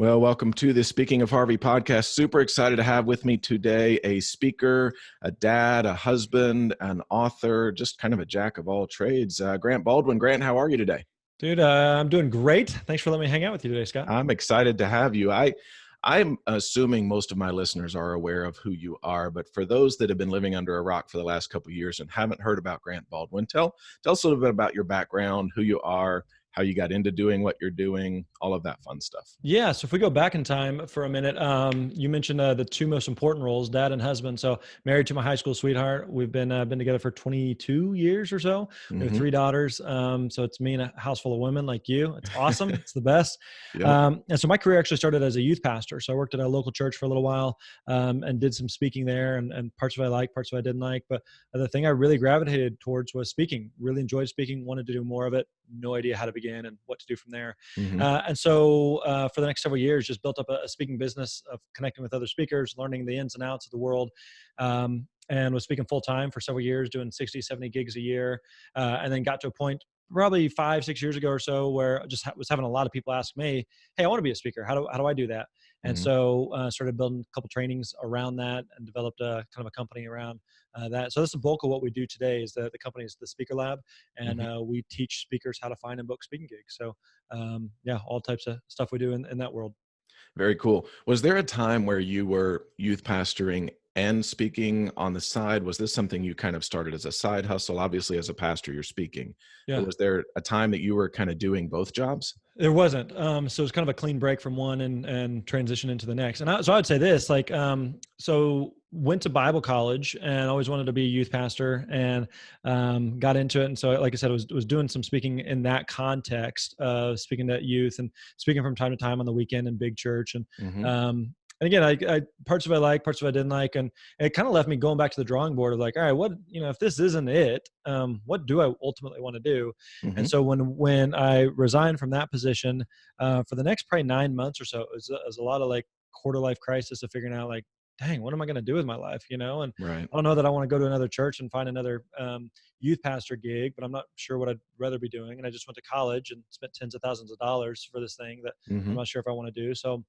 Well, welcome to the Speaking of Harvey podcast. Super excited to have with me today a speaker, a dad, a husband, an author, just kind of a jack of all trades. Grant Baldwin. Grant, how are you today? Dude, I'm doing great. Thanks for letting me hang out with you today, Scott. I'm excited to have you. I'm assuming most of my listeners are aware of who you are, but for those that have been living under a rock for the last couple of years and haven't heard about Grant Baldwin, tell us a little bit about your background, who you are, how you got into doing what you're doing, all of that fun stuff. Yeah. So if we go back in time for a minute, you mentioned the two most important roles, dad and husband. So married to my high school sweetheart. We've been together for 22 years or so. We have 3 daughters. So it's me and a house full of women like you. It's awesome. It's the best. Yep. And so my career actually started as a youth pastor. So I worked at a local church for a little while and did some speaking there, and parts of it I liked, parts of it I didn't like. But the thing I really gravitated towards was speaking. Really enjoyed speaking, wanted to do more of it. No idea how to begin and what to do from there. And so for the next several years, just built up a speaking business of connecting with other speakers, learning the ins and outs of the world, and was speaking full time for several years, doing 60, 70 gigs a year. And then got to a point probably 5-6 years ago or so where I just was having a lot of people ask me, hey, I want to be a speaker. How do I do that? And so started building a couple trainings around that and developed a kind of a company around that. So that's the bulk of what we do today is the company is the Speaker Lab, and we teach speakers how to find and book speaking gigs. So yeah, all types of stuff we do in that world. Very cool. Was there a time where you were youth pastoring and speaking on the side? Was this something you kind of started as a side hustle? Obviously, as a pastor, you're speaking. Yeah. But was there a time that you were kind of doing both jobs? There wasn't. So it's kind of a clean break from one and transition into the next. And so I'd say this, so went to Bible college and always wanted to be a youth pastor and got into it. And so, like I said, was doing some speaking in that context of speaking to youth and speaking from time to time on the weekend in big church. And again, I parts of it I like, parts of it I didn't like. And it kind of left me going back to the drawing board of like, all right, if this isn't it, what do I ultimately want to do? And so when I resigned from that position, for the next probably 9 months or so, it was a lot of like quarter life crisis of figuring out like, dang, what am I going to do with my life? And Right. I don't know that I want to go to another church and find another youth pastor gig, but I'm not sure what I'd rather be doing. And I just went to college and spent tens of thousands of dollars for this thing that I'm not sure if I want to do. So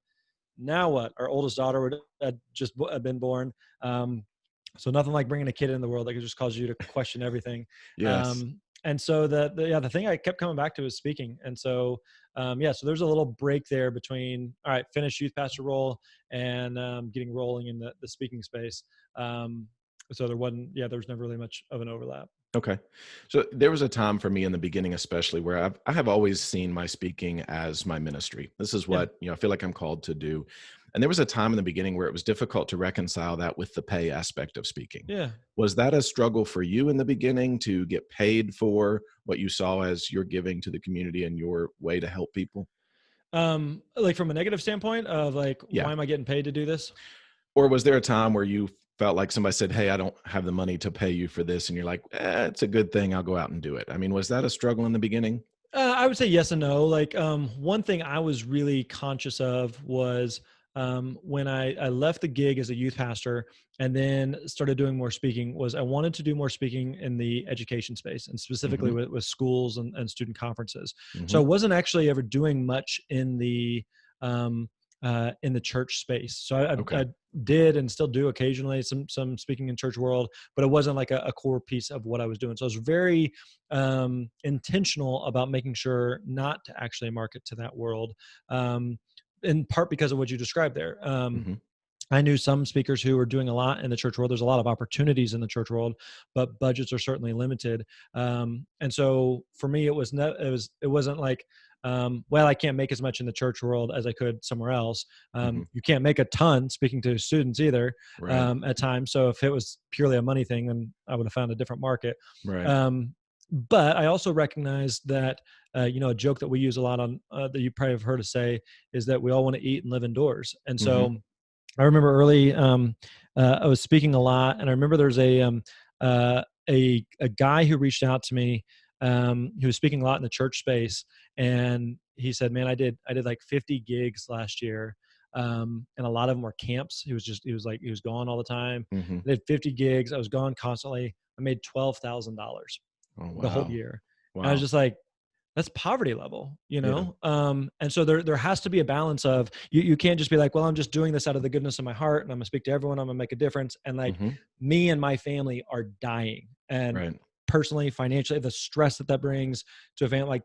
now what? Our oldest daughter had just been born. So nothing like bringing a kid in the world that could just cause you to question everything. Yes. And so the thing I kept coming back to is speaking. And so, so there's a little break there between, all right, finish youth pastor role and getting rolling in the speaking space. So there was never really much of an overlap. Okay. So there was a time for me in the beginning, especially where I have always seen my speaking as my ministry. This is what, I feel like I'm called to do. And there was a time in the beginning where it was difficult to reconcile that with the pay aspect of speaking. Yeah. Was that a struggle for you in the beginning to get paid for what you saw as your giving to the community and your way to help people? Like from a negative standpoint of like, why am I getting paid to do this? Or was there a time where you felt like somebody said, hey, I don't have the money to pay you for this, and you're like, it's a good thing, I'll go out and do it? I mean, was that a struggle in the beginning? I would say yes and no. Like one thing I was really conscious of was when I left the gig as a youth pastor and then started doing more speaking, was I wanted to do more speaking in the education space and specifically with schools and student conferences. So I wasn't actually ever doing much in the church space. So I did and still do occasionally some speaking in church world, but it wasn't like a core piece of what I was doing. So I was very intentional about making sure not to actually market to that world, in part because of what you described there. I knew some speakers who were doing a lot in the church world. There's a lot of opportunities in the church world, but budgets are certainly limited. And so for me, it wasn't like, well, I can't make as much in the church world as I could somewhere else. You can't make a ton speaking to students either, at times. So if it was purely a money thing, then I would have found a different market. Right. But I also recognize that, a joke that we use a lot on, that you probably have heard us say is that we all want to eat and live indoors. And so I remember early, I was speaking a lot, and I remember there's a guy who reached out to me, who was speaking a lot in the church space. And he said, man, I did like 50 gigs last year. And a lot of them were camps. He was gone all the time. I did 50 gigs. I was gone constantly. I made $12,000 the whole year. Wow. And I was just like, that's poverty level, Yeah. And so there has to be a balance of, you can't just be like, well, I'm just doing this out of the goodness of my heart, and I'm gonna speak to everyone, I'm gonna make a difference. And like, Hmm. me and my family are dying. And Right. personally, financially, the stress that brings to a family, like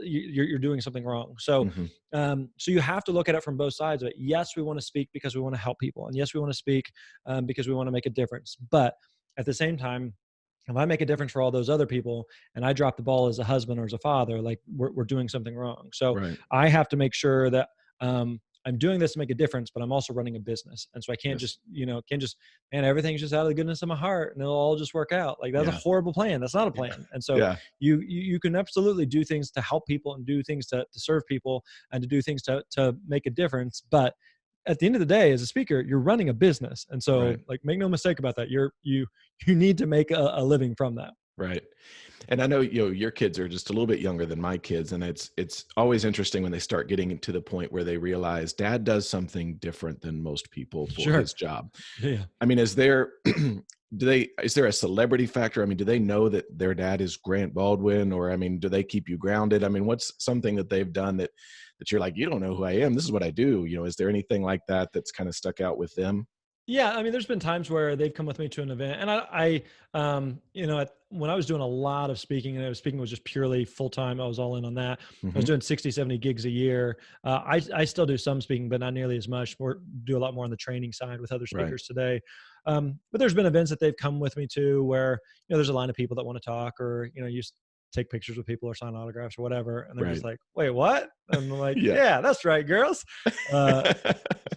you're doing something wrong. So, Hmm. so you have to look at it from both sides of it. Yes, we want to speak because we want to help people. And yes, we want to speak because we want to make a difference. But at the same time, if I make a difference for all those other people and I drop the ball as a husband or as a father, like we're doing something wrong. So Right. I have to make sure that I'm doing this to make a difference, but I'm also running a business. And so I can't Yes. just, man, everything's just out of the goodness of my heart and it'll all just work out. Like, that's a Yeah. horrible plan. That's not a Yeah. plan. And so Yeah. you can absolutely do things to help people and do things to serve people and to do things to make a difference. But at the end of the day, as a speaker, you're running a business. And Right. so, like, make no mistake about that. You need to make a living from that. Right. And I know, your kids are just a little bit younger than my kids, and it's always interesting when they start getting to the point where they realize dad does something different than most people for Sure. his job. Yeah. I mean, is there is there a celebrity factor? I mean, do they know that their dad is Grant Baldwin, or I mean, do they keep you grounded? I mean, what's something that they've done that you're like, you don't know who I am. This is what I do. Is there anything like that that's kind of stuck out with them? Yeah, I mean, there's been times where they've come with me to an event, and when I was doing a lot of speaking, and speaking was just purely full time, I was all in on that. I was Hmm. doing 60, 70 gigs a year. I still do some speaking, but not nearly as much. More do a lot more on the training side with other Right. speakers today. But there's been events that they've come with me to where there's a line of people that want to talk, or take pictures with people or sign autographs or whatever, and they're just Right. like, "Wait, what?" And I'm like, Yeah. "Yeah, that's right, girls." Uh,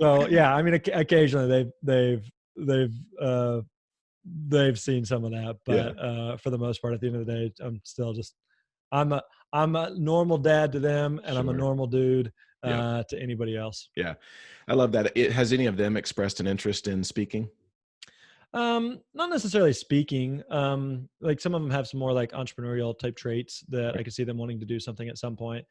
so yeah, I mean, occasionally they've uh, they've seen some of that, Yeah. but for the most part, at the end of the day, I'm still just I'm a I'm a normal dad to them, and I'm a Sure. normal dude Yep. to anybody else. Yeah. I love that. Has any of them expressed an interest in speaking? Not necessarily speaking. Like, some of them have some more like entrepreneurial type traits that I Right. could see them wanting to do something at some point.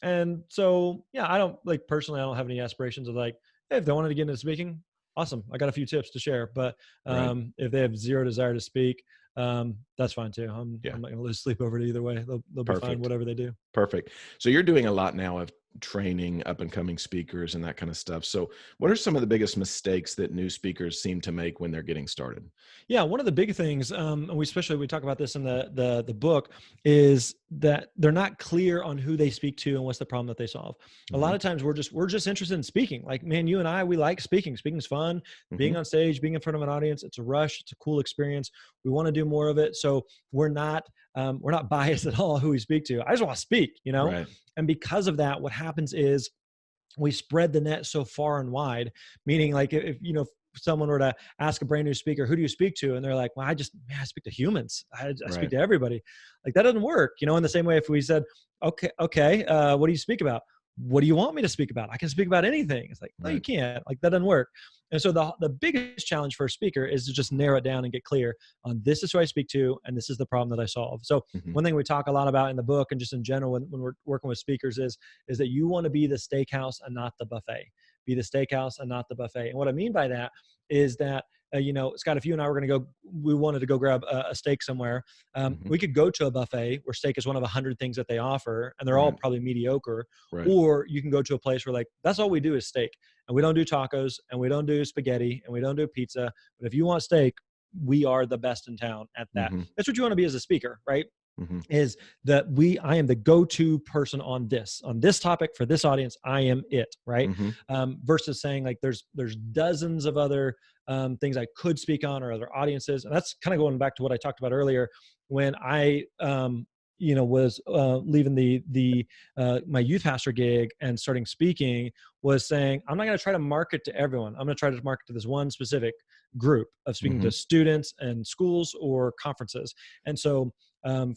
And so, yeah, I don't like personally, I don't have any aspirations of like, hey, if they wanted to get into speaking, awesome. I got a few tips to share. But Right. if they have zero desire to speak, that's fine too. Yeah. I'm not going to lose sleep over it either way. They'll be fine, Perfect. whatever they do. Perfect. So you're doing a lot now of training up and coming speakers and that kind of stuff. So what are some of the biggest mistakes that new speakers seem to make when they're getting started? Yeah, one of the big things, and we talk about this in the book, is that they're not clear on who they speak to and what's the problem that they solve. A lot Hmm. of times we're just interested in speaking. Like, man, you and I, we like speaking. Speaking's fun. Being Hmm. on stage, being in front of an audience, it's a rush. It's a cool experience. We want to do more of it. So we're not biased at all who we speak to. I just want to speak. Right. And because of that, what happens is we spread the net so far and wide, meaning, like, if someone were to ask a brand new speaker, who do you speak to? And they're like, well, I speak to humans. I speak Right. to everybody. Like, that doesn't work. In the same way, if we said, okay, what do you speak about? What do you want me to speak about? I can speak about anything. It's like, no, you Right. can't. Like, that doesn't work. And so the biggest challenge for a speaker is to just narrow it down and get clear on, this is who I speak to, and this is the problem that I solve. So Hmm. one thing we talk a lot about in the book, and just in general when we're working with speakers, is that you want to be the steakhouse and not the buffet. Be the steakhouse and not the buffet. And what I mean by that is that, Scott, if you and I were going to go, we wanted to go grab a steak somewhere. Hmm. We could go to a buffet where steak is one of 100 things that they offer, and they're all Right. probably mediocre. Right. Or you can go to a place where, like, that's all we do is steak, and we don't do tacos, and we don't do spaghetti, and we don't do pizza. But if you want steak, we are the best in town at that. Hmm. That's what you want to be as a speaker, right? Hmm. Is that I am the go-to person on this topic for this audience. I am it, right? Hmm. Versus saying, like, there's dozens of other things I could speak on, or other audiences. And that's kind of going back to what I talked about earlier when I was leaving the my youth pastor gig and starting speaking, was saying, I'm not going to try to market to everyone. I'm going to try to market to this one specific group of speaking Hmm. to students and schools or conferences. And so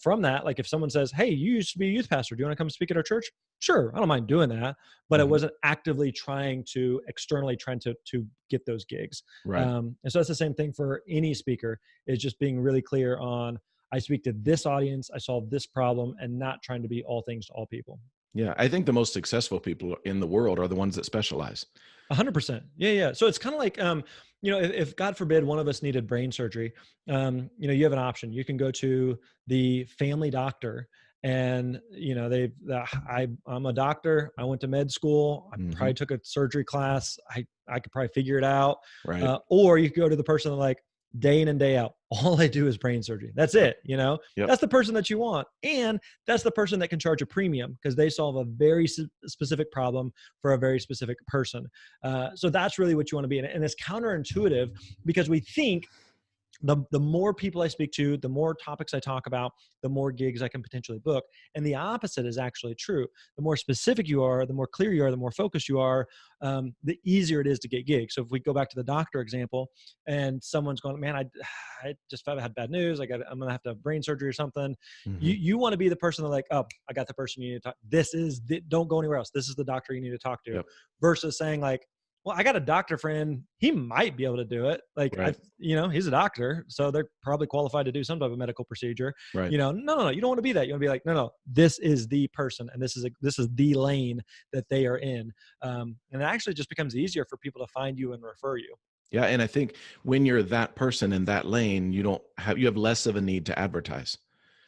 from that, like, if someone says, hey, you used to be a youth pastor, do you want to come speak at our church? Sure, I don't mind doing that. But it Hmm. wasn't actively externally trying to get those gigs. Right. And so that's the same thing for any speaker, is just being really clear on, I speak to this audience, I solve this problem, and not trying to be all things to all people. Yeah. I think the most successful people in the world are the ones that specialize. 100%. Yeah, yeah. So it's kind of like, if God forbid one of us needed brain surgery, you have an option. You can go to the family doctor and I'm a doctor. I went to med school. I probably took a surgery class. I could probably figure it out. Right. Or you could go to the person that like day in and day out, all I do is brain surgery. That's it. Yep. That's the person that you want. And that's the person that can charge a premium because they solve a very specific problem for a very specific person. So that's really what you want to be. And it's counterintuitive because we think the more people I speak to, the more topics I talk about, the more gigs I can potentially book. And the opposite is actually true. The more specific you are, the more clear you are, the more focused you are, the easier it is to get gigs. So if we go back to the doctor example and someone's going, man, I just had bad news. I'm going to have to have brain surgery or something. You want to be the person that like, oh, I got the person you need to talk. Don't go anywhere else. This is the doctor you need to talk to. Yep. Versus saying like, well, I got a doctor friend. He might be able to do it. Like, right. He's a doctor, so they're probably qualified to do some type of medical procedure. Right. No. You don't want to be that. You want to be like, no, this is the person, and this is the lane that they are in. And it actually just becomes easier for people to find you and refer you. Yeah, and I think when you're that person in that lane, you have less of a need to advertise.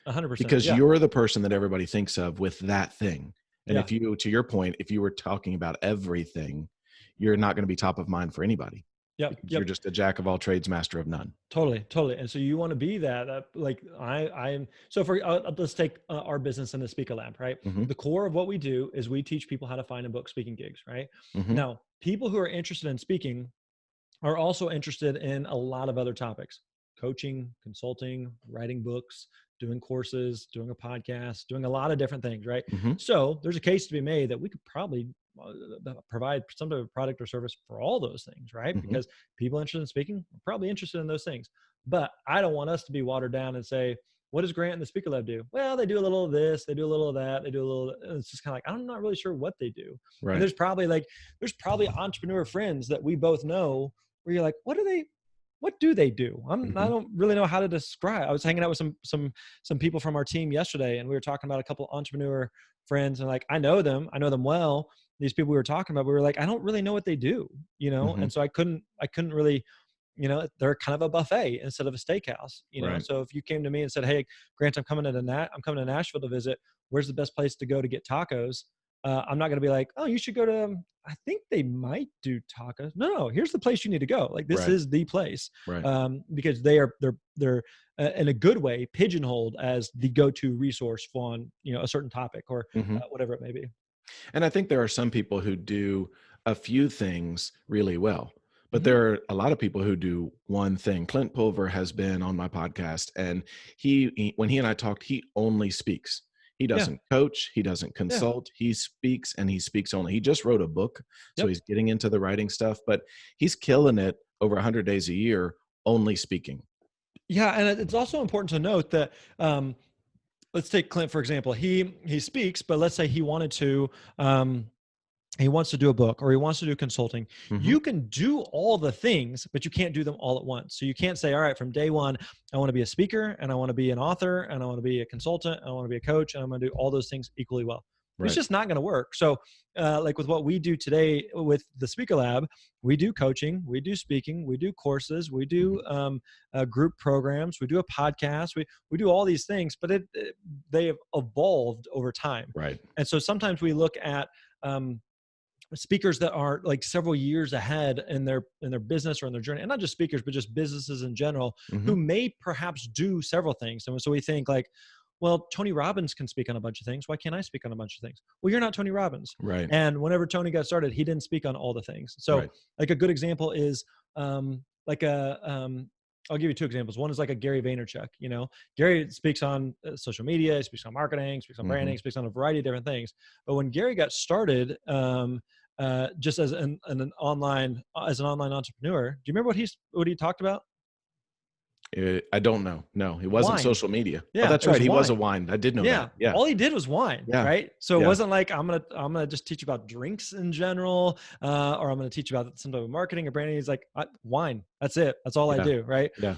100%. Because you're the person that everybody thinks of with that thing. And if you, to your point, if you were talking about everything, you're not going to be top of mind for anybody. Yep. You're just a jack of all trades, master of none. Totally. And so you want to be that. Like I'm. So for let's take our business in the Speaker Lab, right? The core of what we do is we teach people how to find and book speaking gigs, right? Now, people who are interested in speaking are also interested in a lot of other topics: coaching, consulting, writing books, doing courses, doing a podcast, doing a lot of different things, right? So there's a case to be made that we could probably provide some type of product or service for all those things, right? Because people interested in speaking are probably interested in those things. But I don't want us to be watered down and say, what does Grant and the Speaker Lab do? Well, they do a little of this, they do a little of that, they do a little. It's just kind of like, I'm not really sure what they do. Right. And there's probably entrepreneur friends that we both know where you're like, what do they do? I don't really know how to describe. I was hanging out with some people from our team yesterday, and we were talking about a couple entrepreneur friends, and like, I know them well. These people we were talking about, we were like, I don't really know what they do, And so I couldn't really, they're kind of a buffet instead of a steakhouse, Right. So if you came to me and said, hey, Grant, I'm coming to Nashville to visit. Where's the best place to go to get tacos? I'm not going to be like, oh, you should go to, I think they might do tacos. No, here's the place you need to go. Like, this is the place, because they're in a good way pigeonholed as the go-to resource on, a certain topic or whatever it may be. And I think there are some people who do a few things really well, but there are a lot of people who do one thing. Clint Pulver has been on my podcast, and when he and I talked, he only speaks. He doesn't coach. He doesn't consult. He speaks, and he speaks only. He just wrote a book, so he's getting into the writing stuff, but he's killing it over 100 days a year, only speaking. Yeah. And it's also important to note that, let's take Clint, for example. He speaks, but let's say he wanted to, he wants to do a book or he wants to do consulting. You can do all the things, but you can't do them all at once. So you can't say, all right, from day one, I want to be a speaker and I want to be an author and I want to be a consultant and I want to be a coach and I'm going to do all those things equally well. Right. It's just not going to work. So like with what we do today with the Speaker Lab, we do coaching, we do speaking, we do courses, we do group programs, we do a podcast, we do all these things, but they have evolved over time. Right. And so sometimes we look at speakers that are like several years ahead in their business or in their journey, and not just speakers, but just businesses in general, who may perhaps do several things. And so we think like, well, Tony Robbins can speak on a bunch of things. Why can't I speak on a bunch of things? Well, you're not Tony Robbins. Right. And whenever Tony got started, he didn't speak on all the things. So like a good example is I'll give you two examples. One is like a Gary Vaynerchuk. Gary speaks on social media, he speaks on marketing, speaks on branding, speaks on a variety of different things. But when Gary got started, just as an online entrepreneur, do you remember what he talked about? I don't know. No, it wasn't wine. Social media. Yeah, oh, that's right. He was a wine. I did know that. Yeah. All he did was wine. Yeah. Right. So it wasn't like I'm gonna just teach you about drinks in general, or I'm gonna teach you about some type of marketing or branding. He's like, wine. That's it. That's all I do. Right. Yeah.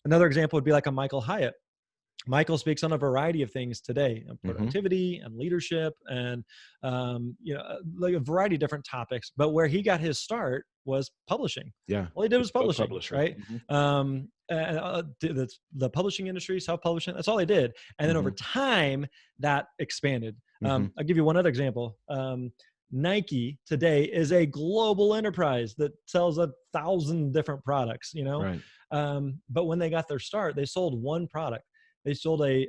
Another example would be like a Michael Hyatt. Michael speaks on a variety of things today, Mm-hmm. productivity and leadership and, like a variety of different topics. But where he got his start was publishing. Yeah. All he did was Book publishing, publisher. right? Mm-hmm. The publishing industry, self-publishing, that's all they did. And then over Mm-hmm. time, that expanded. Mm-hmm. I'll give you one other example. Nike today is a global enterprise that sells 1,000 different products, Right. but when they got their start, they sold one product. They sold a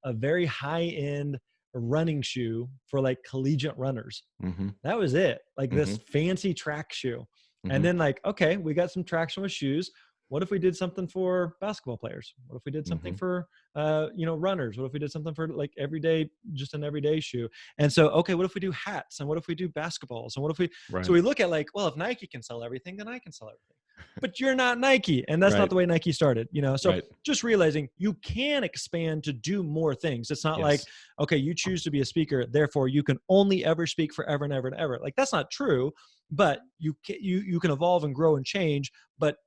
very high end running shoe for like collegiate runners. Mm-hmm. That was it. Like Mm-hmm. this fancy track shoe. And Mm-hmm. then like, okay, we got some traction with shoes. What if we did something for basketball players? What if we did something Mm-hmm. for, runners? What if we did something for like everyday, just an everyday shoe? And so, okay, what if we do hats? And what if we do basketballs? And what if so Right. we look at like, well, if Nike can sell everything, then I can sell everything. But you're not Nike. And that's not Right. the way Nike started, So Right. just realizing you can expand to do more things. It's not like, Yes. okay, you choose to be a speaker, therefore you can only ever speak forever and ever and ever. Like that's not true, but you can evolve and grow and change, but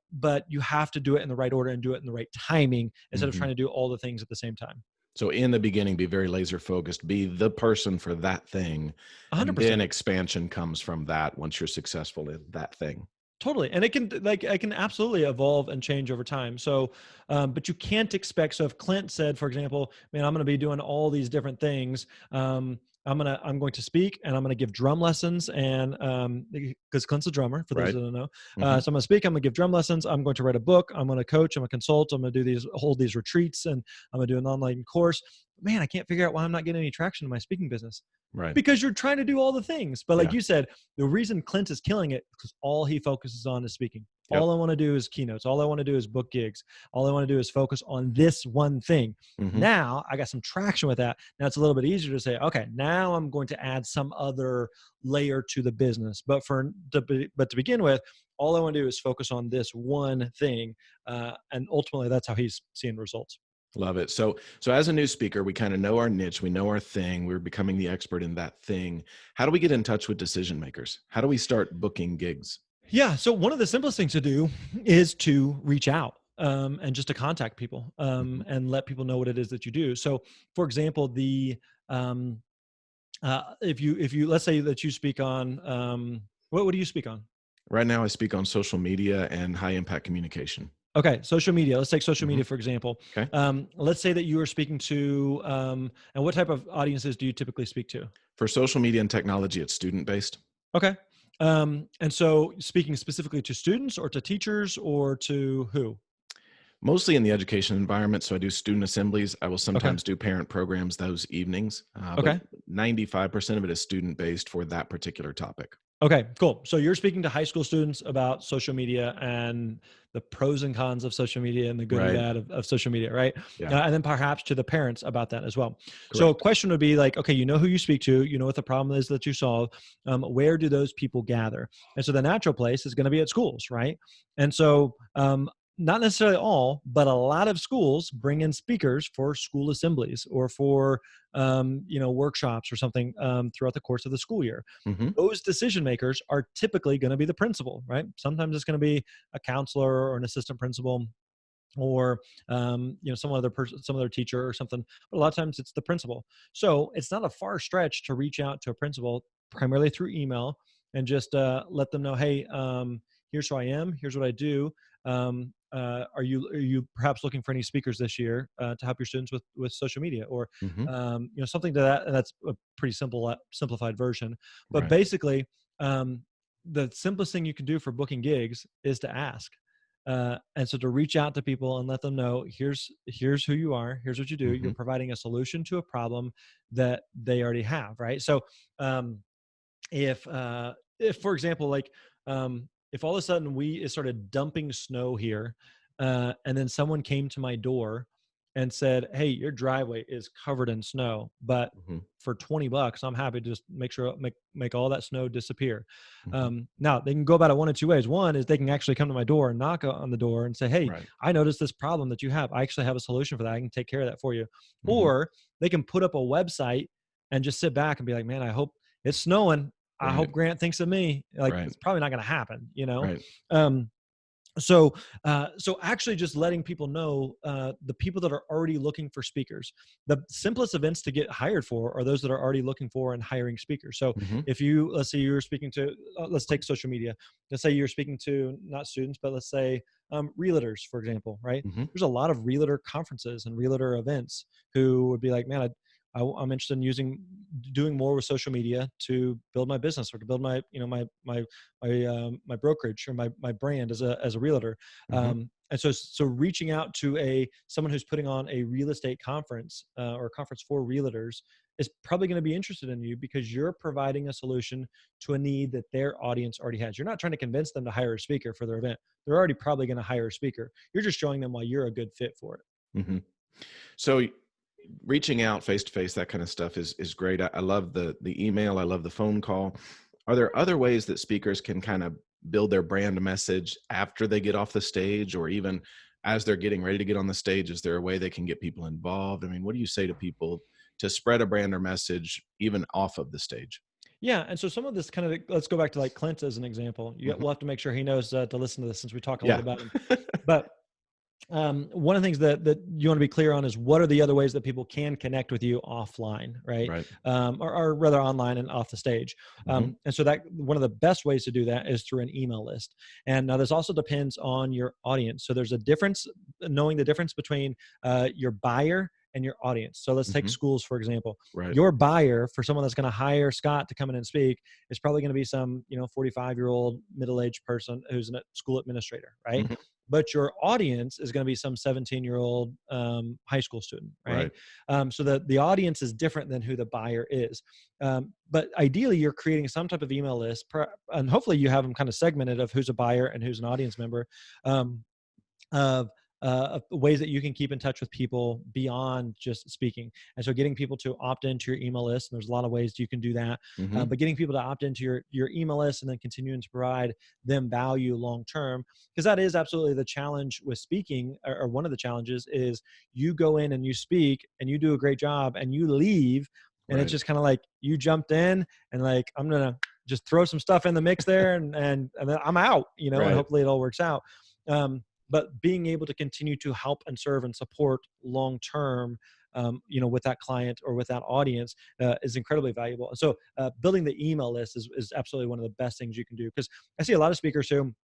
you have to do it in the right order and do it in the right timing instead of Mm-hmm. trying to do all the things at the same time. So in the beginning, be very laser focused, be the person for that thing. And 100%. then expansion comes from that once you're successful in that thing. Totally. And it can absolutely evolve and change over time. So, but you can't expect, so if Clint said, for example, man, I'm going to be doing all these different things. I'm going to speak and I'm going to give drum lessons and, because Clint's a drummer for those Right. that don't know. Mm-hmm. So I'm going to speak, I'm going to give drum lessons. I'm going to write a book. I'm going to coach. I'm going to consult. I'm going to hold these retreats and I'm going to do an online course. Man, I can't figure out why I'm not getting any traction in my speaking business. Right. Because you're trying to do all the things. But like Yeah. you said, the reason Clint is killing it is because all he focuses on is speaking. Yep. All I want to do is keynotes. All I want to do is book gigs. All I want to do is focus on this one thing. Mm-hmm. Now I got some traction with that. Now it's a little bit easier to say, okay, now I'm going to add some other layer to the business. But to begin with, all I want to do is focus on this one thing. And ultimately that's how he's seeing results. Love it. So as a new speaker, we kind of know our niche, we know our thing, we're becoming the expert in that thing. How do we get in touch with decision makers? How do we start booking gigs? Yeah. So one of the simplest things to do is to reach out and just to contact people and let people know what it is that you do. So for example, if you, let's say that you speak on, what do you speak on? Right now I speak on social media and high impact communication. Okay. Social media. Let's take social media, for example. Okay. Let's say that you are speaking to, and what type of audiences do you typically speak to? For social media and technology, it's student based. Okay. And so speaking specifically to students or to teachers or to who? Mostly in the education environment. So I do student assemblies. I will sometimes do parent programs those evenings. Okay. But 95% of it is student based for that particular topic. Okay, cool. So you're speaking to high school students about social media and the pros and cons of social media and the good and bad of social media, right? Yeah. And then perhaps to the parents about that as well. Correct. So a question would be like, okay, you know who you speak to, you know what the problem is that you solve. Where do those people gather? And so the natural place is going to be at schools, right? And so not necessarily all, but a lot of schools bring in speakers for school assemblies or for workshops or something throughout the course of the school year. Mm-hmm. Those decision makers are typically going to be the principal, right? Sometimes it's going to be a counselor or an assistant principal or some other teacher or something, but a lot of times it's the principal. So it's not a far stretch to reach out to a principal primarily through email and just let them know, hey, here's who I am, here's what I do. Are you perhaps looking for any speakers this year to help your students with social media or something to that? And that's a pretty simplified version. But basically, the simplest thing you can do for booking gigs is to ask. And so to reach out to people and let them know, here's who you are, here's what you do. You're providing a solution to a problem that they already have, right? So if for example, like if all of a sudden it started dumping snow here, and then someone came to my door and said, hey, your driveway is covered in snow, but for $20, I'm happy to just make all that snow disappear. Now they can go about it one of two ways. One is they can actually come to my door and knock on the door and say, hey, I noticed this problem that you have. I actually have a solution for that. I can take care of that for you. Or they can put up a website and just sit back and be like, man, I hope it's snowing. I hope Grant thinks of me. Like it's probably not going to happen, So actually just letting people know, the people that are already looking for speakers, the simplest events to get hired for are those that are already looking for and hiring speakers. So Hmm. if you, let's say you're speaking to, let's take social media. Let's say you're speaking to not students, but let's say realtors, for example, right? Hmm. There's a lot of realtor conferences and realtor events who would be like, man, I'm interested in doing more with social media to build my business or to build my, my brokerage or my brand as a realtor. Hmm. And so reaching out to someone who's putting on a real estate conference, or a conference for realtors, is probably going to be interested in you because you're providing a solution to a need that their audience already has. You're not trying to convince them to hire a speaker for their event. They're already probably going to hire a speaker. You're just showing them why you're a good fit for it. Hmm. So reaching out face to face, that kind of stuff is great. I love the email. I love the phone call. Are there other ways that speakers can kind of build their brand message after they get off the stage, or even as they're getting ready to get on the stage? Is there a way they can get people involved? I mean, what do you say to people to spread a brand or message even off of the stage? Yeah, and so some of this kind of, let's go back to like Clint as an example. Hmm. We'll have to make sure he knows to listen to this since we talk a lot Yeah. about him. But one of the things that you want to be clear on is what are the other ways that people can connect with you offline, right? Right. Or rather online and off the stage. Hmm. And so that one of the best ways to do that is through an email list. And now this also depends on your audience. So there's a difference, knowing the difference between your buyer and your audience. So let's take Hmm. schools, for example. Right. Your buyer for someone that's going to hire Scott to come in and speak is probably going to be some, 45-year-old middle-aged person who's a school administrator, right? Hmm. But your audience is going to be some 17-year-old high school student, right? Right. So that the audience is different than who the buyer is. But ideally, you're creating some type of email list, and hopefully you have them kind of segmented of who's a buyer and who's an audience member. Um, of ways that you can keep in touch with people beyond just speaking. And so getting people to opt into your email list, and there's a lot of ways you can do that, Hmm. but getting people to opt into your email list and then continuing to provide them value long term, because that is absolutely the challenge with speaking, or one of the challenges is you go in and you speak and you do a great job and you leave, and it's Right. just kind of like you jumped in and like, I'm gonna just throw some stuff in the mix there, and then I'm out, and Right. hopefully it all works out. But being able to continue to help and serve and support long term, with that client or with that audience, is incredibly valuable. And so building the email list is absolutely one of the best things you can do, because I see a lot of speakers who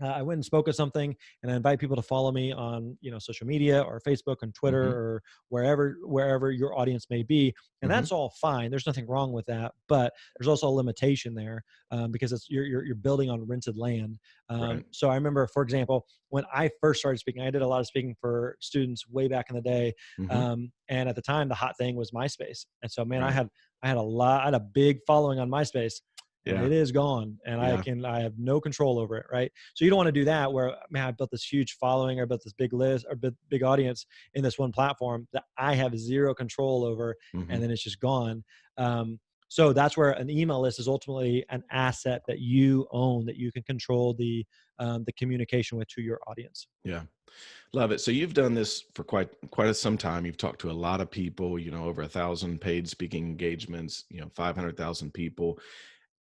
I went and spoke at something, and I invite people to follow me on, social media or Facebook and Twitter Hmm. or wherever your audience may be, and Hmm. that's all fine. There's nothing wrong with that, but there's also a limitation there, because you're building on rented land. Right. So I remember, for example, when I first started speaking, I did a lot of speaking for students way back in the day, Hmm. and at the time, the hot thing was MySpace, and so man, Right. I had a big following on MySpace. And Yeah. it is gone, and Yeah. I have no control over it, right? So you don't want to do that where, man, I built this huge following or built this big list or big audience in this one platform that I have zero control over, Hmm. and then it's just gone. So that's where an email list is ultimately an asset that you own, that you can control the communication with to your audience. Yeah. Love it. So you've done this for quite some time. You've talked to a lot of people, over 1,000 paid speaking engagements, 500,000 people.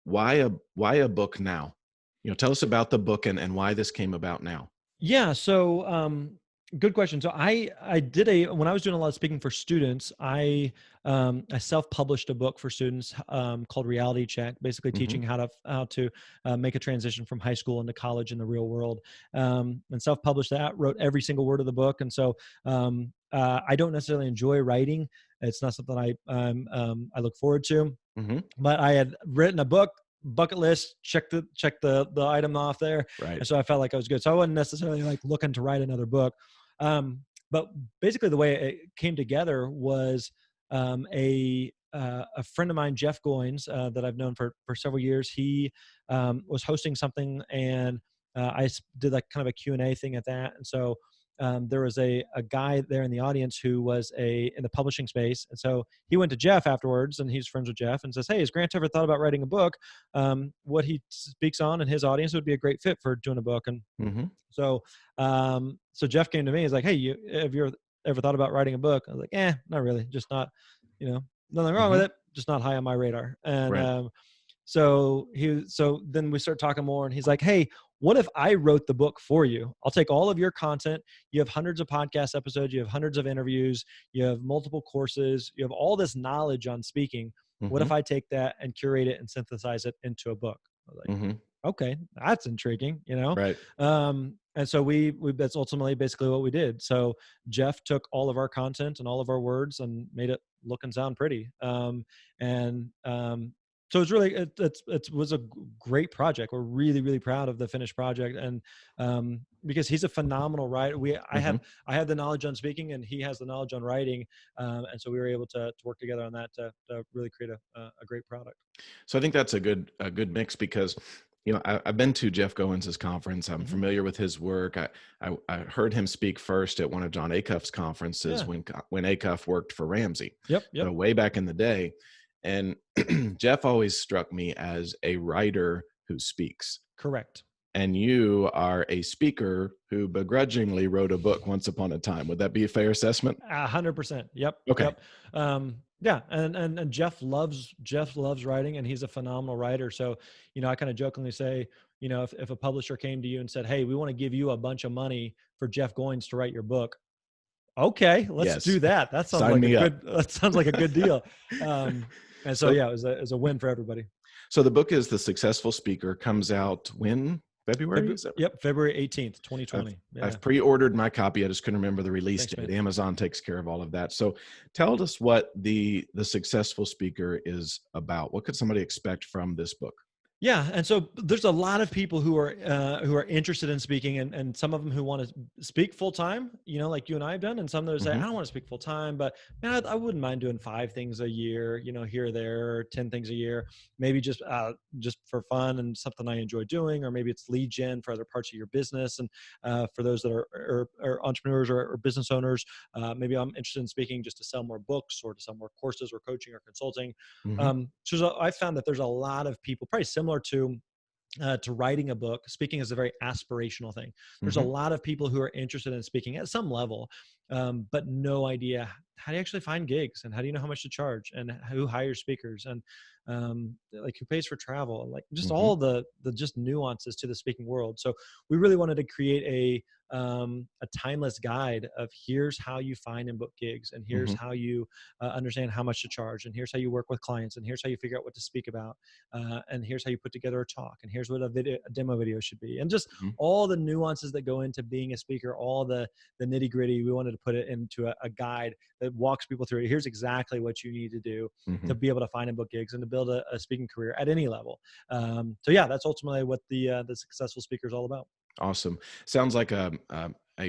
Why a book now? Tell us about the book and why this came about now. Yeah. So, good question. So I did when I was doing a lot of speaking for students, I self-published a book for students, called Reality Check, basically Hmm. teaching how to make a transition from high school into college in the real world, and self-published that. Wrote every single word of the book, and so I don't necessarily enjoy writing. It's not something I look forward to, Hmm. but I had written a book bucket list, check the item off there, Right. and so I felt like I was good. So I wasn't necessarily like looking to write another book, but basically the way it came together was, a friend of mine, Jeff Goins, that I've known for several years. He was hosting something, and did like kind of a Q&A thing at that, and so there was a guy there in the audience who was in the publishing space. And so he went to Jeff afterwards, and he's friends with Jeff, and says, "Hey, has Grant ever thought about writing a book? What he speaks on and his audience would be a great fit for doing a book." And Hmm. so, so Jeff came to me. He's like, "Hey, have you ever thought about writing a book?" I was like, not really. Just not, nothing wrong with Hmm. it. Just not high on my radar. And Right. so then we start talking more, and he's like, "Hey, what if I wrote the book for you? I'll take all of your content. You have hundreds of podcast episodes. You have hundreds of interviews. You have multiple courses. You have all this knowledge on speaking. What Mm-hmm. if I take that and curate it and synthesize it into a book? I was like, Mm-hmm. okay, that's intriguing, Right. And so we that's ultimately basically what we did. So Jeff took all of our content and all of our words and made it look and sound pretty. And so it's really it was a great project. We're really, really proud of the finished project, and because he's a phenomenal writer. I Mm-hmm. have the knowledge on speaking, and he has the knowledge on writing, and so we were able to work together on that to really create a great product. So I think that's a good mix because, I've been to Jeff Goins' conference. I'm familiar with his work. I heard him speak first at one of John Acuff's conferences Yeah. when Acuff worked for Ramsey. Yep. So way back in the day. And Jeff always struck me as a writer who speaks. Correct. And you are a speaker who begrudgingly wrote a book once upon a time. Would that be a fair assessment? 100%. Yep. Okay. Yep. Yeah. And Jeff loves writing, and he's a phenomenal writer. So, I kind of jokingly say, if a publisher came to you and said, "Hey, we want to give you a bunch of money for Jeff Goins to write your book." Okay, let's do that. That sounds Sign me up. That sounds like a good deal. And so yeah, it was a win for everybody. So the book is The Successful Speaker. Comes out when? February? Yep, February 18th, 2020. I've pre-ordered my copy. I just couldn't remember the release date. Man. Amazon takes care of all of that. So tell us what the Successful Speaker is about. What could somebody expect from this book? Yeah, and so there's a lot of people who are interested in speaking, and some of them who want to speak full time, like you and I have done, and some that say, I don't want to speak full time, but man, I wouldn't mind doing 5 things a year, here or there, or 10 things a year, maybe just for fun and something I enjoy doing, or maybe it's lead gen for other parts of your business, and for those that are entrepreneurs or business owners, maybe I'm interested in speaking just to sell more books or to sell more courses or coaching or consulting. So I found that there's a lot of people, probably similar to writing a book. Speaking is a very aspirational thing. There's a lot of people who are interested in speaking at some level, but no idea how do you actually find gigs, and how do you know how much to charge, and who hires speakers, and like who pays for travel, and like just all the just nuances to the speaking world. So we really wanted to create a timeless guide of here's how you find and book gigs, and here's how you understand how much to charge, and here's how you work with clients, and here's how you figure out what to speak about, and here's how you put together a talk, and here's what a demo video should be, and just all the nuances that go into being a speaker, all the nitty gritty. We wanted to put it into a guide that walks people through it. Here's exactly what you need to do to be able to find and book gigs and to build a speaking career at any level. So yeah, that's ultimately what the Successful Speaker is all about. Awesome. Sounds like a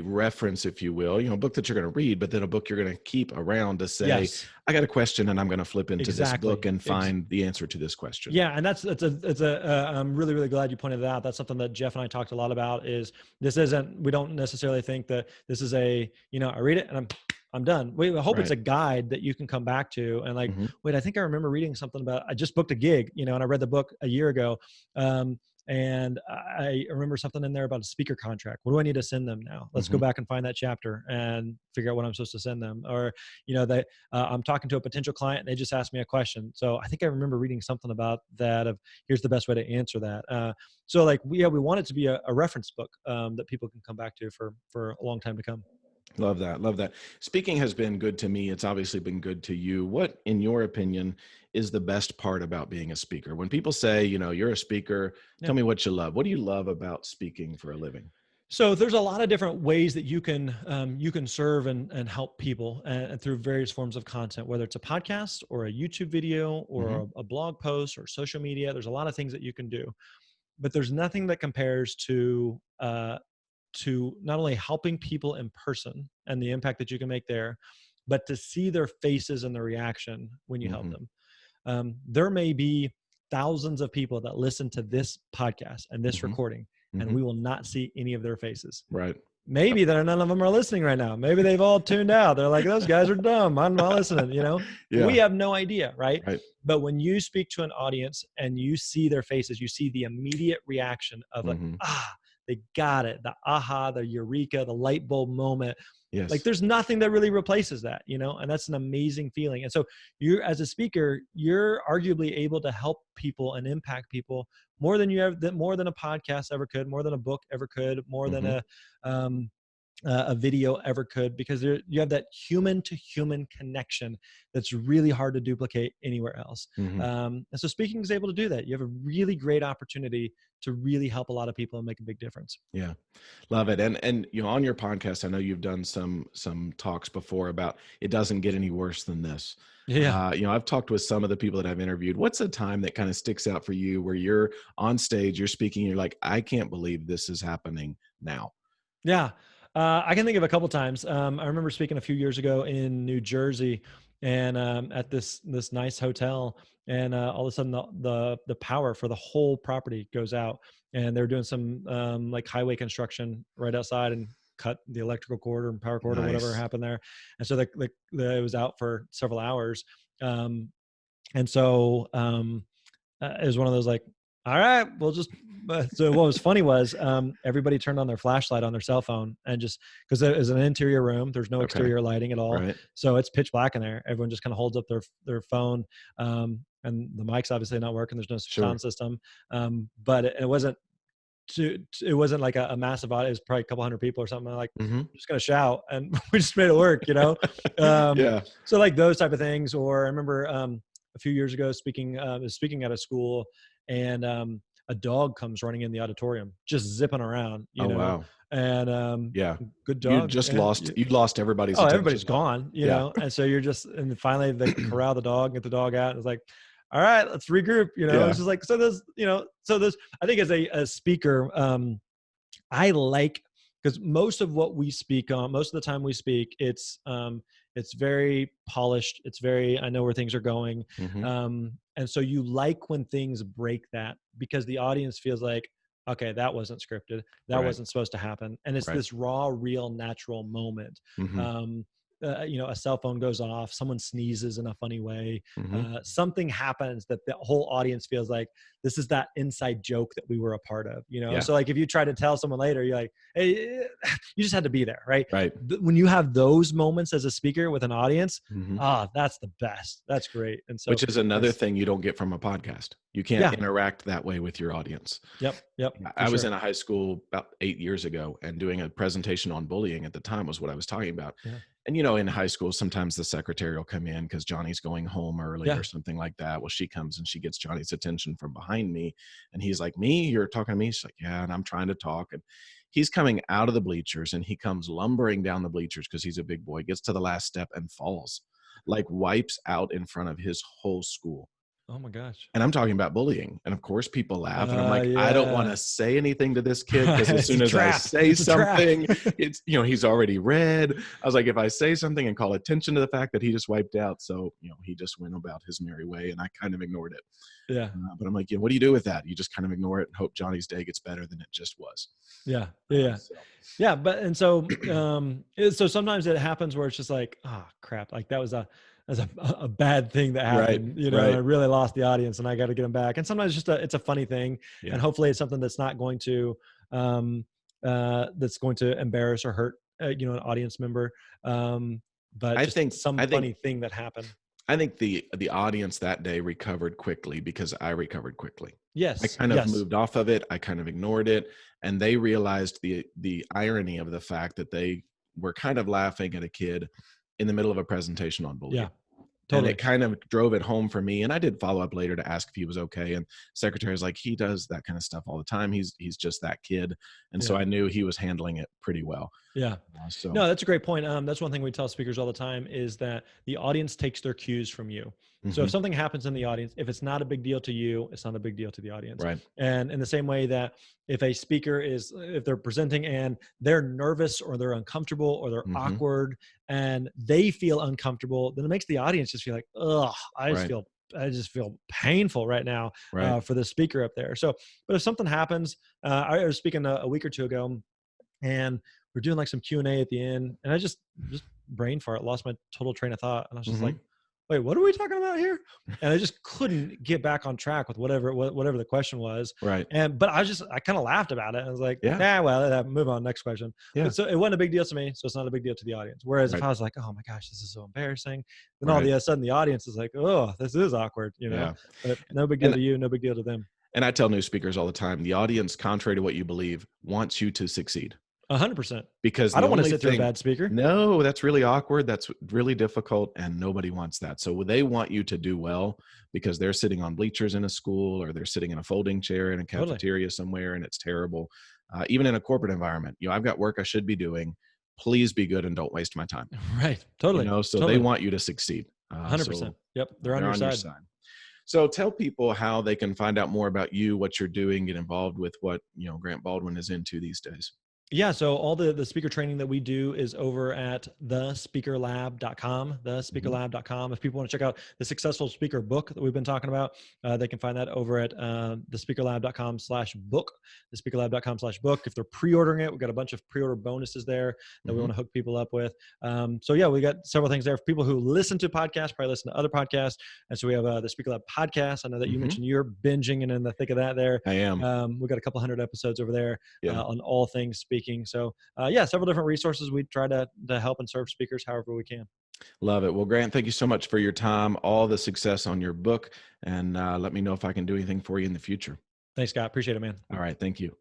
reference, if you will, a book that you're going to read, but then a book you're going to keep around to say, yes, I got a question and I'm going to flip into this book and find the answer to this question. Yeah. And I'm really, really glad you pointed that out. That's something that Jeff and I talked a lot about. We don't necessarily think that this is I read it and I'm done. I hope it's a guide that you can come back to and wait, I think I remember reading something about, I just booked a gig, and I read the book a year ago. And I remember something in there about a speaker contract. What do I need to send them now? Let's go back and find that chapter and figure out what I'm supposed to send them. Or, I'm talking to a potential client and they just asked me a question. So I think I remember reading something about that of here's the best way to answer that. So we want it to be a reference book that people can come back to for a long time to come. Love that. Love that. Speaking has been good to me. It's obviously been good to you. What, in your opinion, is the best part about being a speaker? When people say, you're a speaker, tell me what you love. What do you love about speaking for a living? So there's a lot of different ways that you can serve and help people and through various forms of content, whether it's a podcast or a YouTube video or a blog post or social media. There's a lot of things that you can do, but there's nothing that compares to not only helping people in person and the impact that you can make there, but to see their faces and their reaction when you help them. There may be thousands of people that listen to this podcast and this recording, and we will not see any of their faces. Right. Maybe none of them are listening right now. Maybe they've all tuned out. They're like, those guys are dumb. I'm not listening, Yeah. We have no idea, right? But when you speak to an audience and you see their faces, you see the immediate reaction of they got it. The aha, the eureka, the light bulb moment. Like Yes. there's nothing that really replaces that, and that's an amazing feeling. And so you, as a speaker, you're arguably able to help people and impact people more than more than a podcast ever could, more than a book ever could, more than Hmm. um, a video ever could, because you have that human to human connection that's really hard to duplicate anywhere else. Hmm. And so speaking is able to do that. You have a really great opportunity to really help a lot of people and make a big difference. Yeah. Love it. And on your podcast, I know you've done some talks before about it doesn't get any worse than this. Yeah. I've talked with some of the people that I've interviewed. What's a time that kind of sticks out for you where you're on stage, you're speaking, you're like, I can't believe this is happening now? Yeah. I can think of a couple times. I remember speaking a few years ago in New Jersey, and at this nice hotel, and all of a sudden the power for the whole property goes out, and they're doing some like highway construction right outside, and cut the electrical cord or power cord or whatever Nice. happened there, and so it was out for several hours, and so it was one of those like, all right, we'll just. So what was funny was everybody turned on their flashlight on their cell phone, and just because it was an interior room, there's no Okay. exterior lighting at all, Right. so it's pitch black in there. Everyone just kind of holds up their phone, and the mic's obviously not working. There's no Sure. sound system, but it wasn't it wasn't like a massive audience. It was probably a couple hundred people or something. I'm like, Hmm. I'm just gonna shout, and we just made it work. Um, Yeah. so like those type of things. Or I remember a few years ago speaking at a school, and a dog comes running in the auditorium, just zipping around, Oh, wow. and Yeah. good dog. Yeah. You lost everybody's Oh, attention. everybody's gone, Yeah. and so you're just, and finally they corral the dog, get the dog out, and it's like, all right, let's regroup. It's Yeah. just like, I think as a speaker, I like, because most of what we speak on, most of the time we speak, it's very polished. It's very, I know where things are going. Hmm. And so you like when things break that, because the audience feels like, okay, that wasn't scripted. That Right. wasn't supposed to happen. And it's Right. this raw, real, natural moment. Hmm. Um, a cell phone goes off, someone sneezes in a funny way, Hmm. something happens that the whole audience feels like this is that inside joke that we were a part of. Yeah. So like if you try to tell someone later, you're like, hey, you just had to be there, right? Right. When you have those moments as a speaker with an audience, Hmm. that's the best. That's great. And so Which is another thing you don't get from a podcast. You can't yeah, interact that way with your audience. yep, for I was sure. in a high school about 8 years ago, and doing a presentation on bullying at the time was what I was talking about. Yeah, And, in high school, sometimes the secretary will come in because Johnny's going home early yeah, or something like that. Well, she comes and she gets Johnny's attention from behind me. And he's like, me, you're talking to me? She's like, yeah. And I'm trying to talk. And he's coming out of the bleachers, and he comes lumbering down the bleachers because he's a big boy, gets to the last step and falls, like wipes out in front of his whole school. oh my gosh, And I'm talking about bullying. And of course, people laugh. And I'm like, I don't want yeah. to say anything to this kid, because as It's a soon as I trap. say It's a trap. something, it's, he's already read. I was like, if I say something and call attention to the fact that he just wiped out. So, he just went about his merry way, and I kind of ignored it. Yeah, But I'm like, what do you do with that? You just kind of ignore it and hope Johnny's day gets better than it just was. yeah, yeah. So, Yeah, but and so so sometimes it happens where it's just like, oh crap, like that's a bad thing that right, happened, right. I really lost the audience and I got to get them back. And sometimes it's a funny thing, Yeah. and hopefully it's something that's not going to embarrass or hurt an audience member. But I just think, some funny thing that happened. I think the audience that day recovered quickly because I recovered quickly. I Yes, kind of yes, moved off of it. I kind of ignored it. And they realized the irony of the fact that they were kind of laughing at a kid in the middle of a presentation on bullying. yeah, And totally, it kind of drove it home for me. And I did follow up later to ask if he was okay. And secretary's like, he does that kind of stuff all the time. He's just that kid. And so yeah, I knew he was handling it pretty well. yeah. So No, that's a great point. That's one thing we tell speakers all the time, is that the audience takes their cues from you. So if mhm, something happens in the audience, if it's not a big deal to you, it's not a big deal to the audience. right. And in the same way that if they're presenting and they're nervous or they're uncomfortable or they're Hmm. awkward and they feel uncomfortable, then it makes the audience just feel like, ugh, Right. I just feel painful right now Right. for the speaker up there. So, but if something happens, I was speaking a week or two ago, and we're doing like some Q&A at the end, and I just brain fart, lost my total train of thought, and I was just like, Hmm. wait, what are we talking about here? And I just couldn't get back on track with whatever the question was. Right. But I kind of laughed about it. I was like, Yeah. nah, well, move on, next question. Yeah. But so it wasn't a big deal to me, so it's not a big deal to the audience. Whereas if Right. I was like, oh my gosh, this is so embarrassing, then all of Right. a sudden the audience is like, oh, this is awkward, Yeah. But no big deal to you, no big deal to them. And I tell new speakers all the time, the audience, contrary to what you believe, wants you to succeed. 100%. Because I the don't want to only sit through a thing, bad speaker. no, that's really awkward. That's really difficult, and nobody wants that. So they want you to do well because they're sitting on bleachers in a school, or they're sitting in a folding chair in a Totally. cafeteria somewhere, and it's terrible. Even in a corporate environment, I've got work I should be doing. Please be good and don't waste my time. Right. Totally. So Totally. they want you to succeed. 100%. Yep. They're on your side. So tell people how they can find out more about you, what you're doing, get involved with what, Grant Baldwin is into these days. Yeah. So all the speaker training that we do is over at thespeakerlab.com, thespeakerlab.com. If people want to check out the successful speaker book that we've been talking about, they can find that over at thespeakerlab.com/book, thespeakerlab.com/book. If they're pre-ordering it, we've got a bunch of pre-order bonuses there that we want to hook people up with. So yeah, we got several things there for people who listen to podcasts, probably listen to other podcasts. And so we have the Speaker Lab podcast. I know that you mentioned you're binging and in the thick of that there. I am. We've got a couple hundred episodes over there Yeah. on all things speaking. So several different resources. We try to help and serve speakers however we can. Love it. Well, Grant, thank you so much for your time, all the success on your book, and let me know if I can do anything for you in the future. Thanks, Scott. Appreciate it, man. All right. Thank you.